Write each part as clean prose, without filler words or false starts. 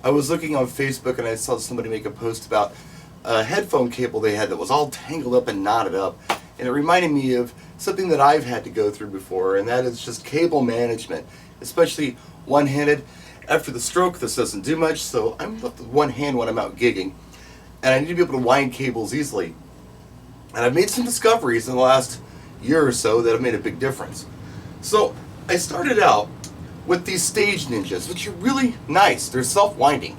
I was looking on Facebook and I saw somebody make a post about a headphone cable they had that was all tangled up and knotted up. And it reminded me of something that I've had to go through before, and that is just cable management, especially one-handed. After the stroke, this doesn't do much, so I'm left with one hand when I'm out gigging. And I need to be able to wind cables easily. And I've made some discoveries in the last year or so that have made a big difference. So I started out with these Stage Ninjas, which are really nice. They're self-winding.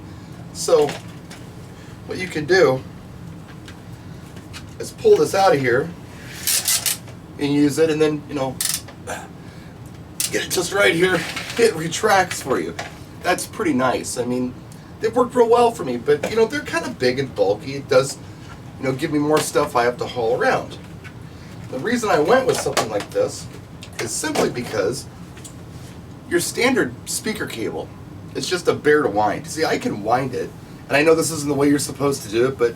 So what you can do is pull this out of here and use it, and then, you know, get it just right here. It retracts for you. That's pretty nice. I mean, they've worked real well for me, but, you know, they're kind of big and bulky. It does, you know, give me more stuff I have to haul around. The reason I went with something like this is simply because your standard speaker cable, it's just a bear to wind. See, I can wind it, and I know this isn't the way you're supposed to do it, but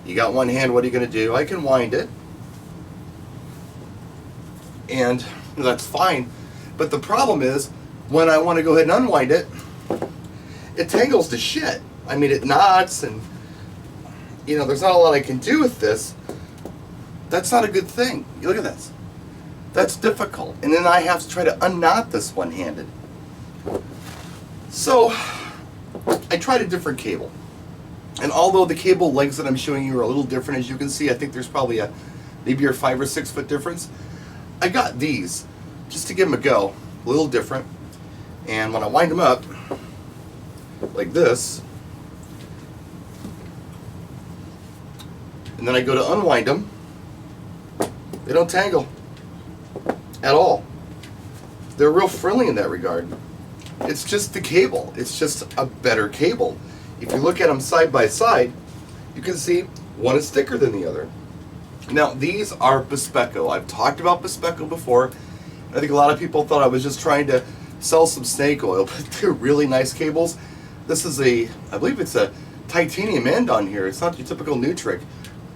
you got one hand, what are you going to do? I can wind it, and you know, that's fine. But the problem is, when I want to go ahead and unwind it, it tangles to shit. I mean, it knots, and you know, there's not a lot I can do with this. That's not a good thing. You look at this. That's difficult. And then I have to try to unknot this one-handed. So I tried a different cable. And although the cable lengths that I'm showing you are a little different, as you can see, I think there's probably maybe a 5 or 6 foot difference. I got these just to give them a go, a little different. And when I wind them up like this, and then I go to unwind them, they don't tangle at all. They're real friendly in that regard. It's just the cable. It's just a better cable. If you look at them side by side, you can see one is thicker than the other. Now, these are Bespecco. I've talked about Bespecco before. I think a lot of people thought I was just trying to sell some snake oil, but they're really nice cables. This is I believe it's a titanium end on here. It's not your typical Nutric.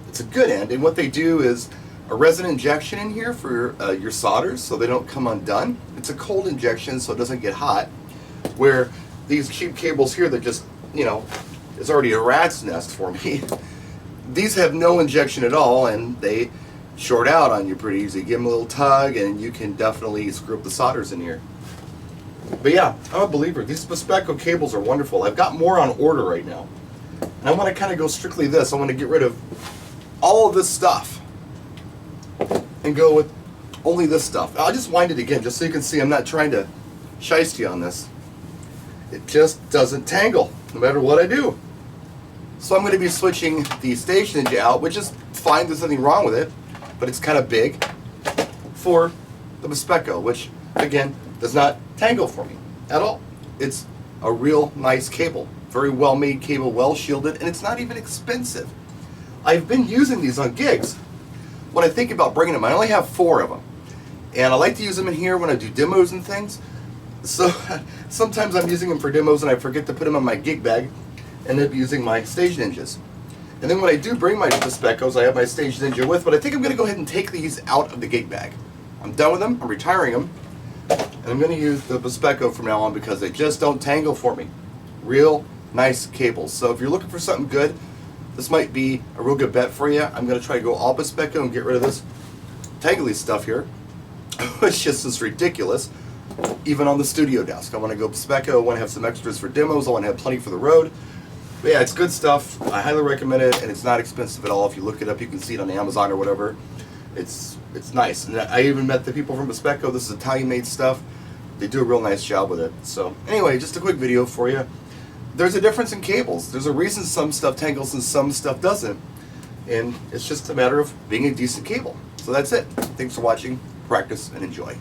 It's a good end, and what they do is a resin injection in here for your solders so they don't come undone. It's a cold injection so it doesn't get hot, where these cheap cables here that just, you know, is already a rat's nest for me. These have no injection at all, and they short out on you pretty easy. Give them a little tug and you can definitely screw up the solders in here. But yeah, I'm a believer. These Bespecco cables are wonderful. I've got more on order right now. And I want to kind of go strictly this. I want to get rid of all of this stuff and go with only this stuff. I'll just wind it again just so you can see I'm not trying to shiesty on this. It just doesn't tangle no matter what I do. So I'm going to be switching the Stage Ninja out, which is fine, there's nothing wrong with it, but it's kind of big, for the Bespecco, which again does not tangle for me at all. It's a real nice cable, very well made cable, well shielded, and it's not even expensive. I've been using these on gigs. When I think about bringing them, I only have 4 of them, and I like to use them in here when I do demos and things. So sometimes I'm using them for demos and I forget to put them in my gig bag, and end up using my Stage Ninjas. And then when I do bring my Bespeccos, I have my Stage Ninja with, but I think I'm going to go ahead and take these out of the gig bag. I'm done with them, I'm retiring them, and I'm going to use the Bespecco from now on because they just don't tangle for me. Real nice cables. So if you're looking for something good, this might be a real good bet for you. I'm going to try to go all Bespecco and get rid of this tangly stuff here, which just is ridiculous. Even on the studio desk, I want to go Bespecco. I want to have some extras for demos. I want to have plenty for the road. But yeah, it's good stuff. I highly recommend it, and it's not expensive at all. If you look it up, you can see it on Amazon or whatever. It's nice. And I even met the people from Bespecco. This is Italian-made stuff. They do a real nice job with it. So anyway, just a quick video for you. There's a difference in cables. There's a reason some stuff tangles and some stuff doesn't. And it's just a matter of being a decent cable. So that's it. Thanks for watching. Practice and enjoy.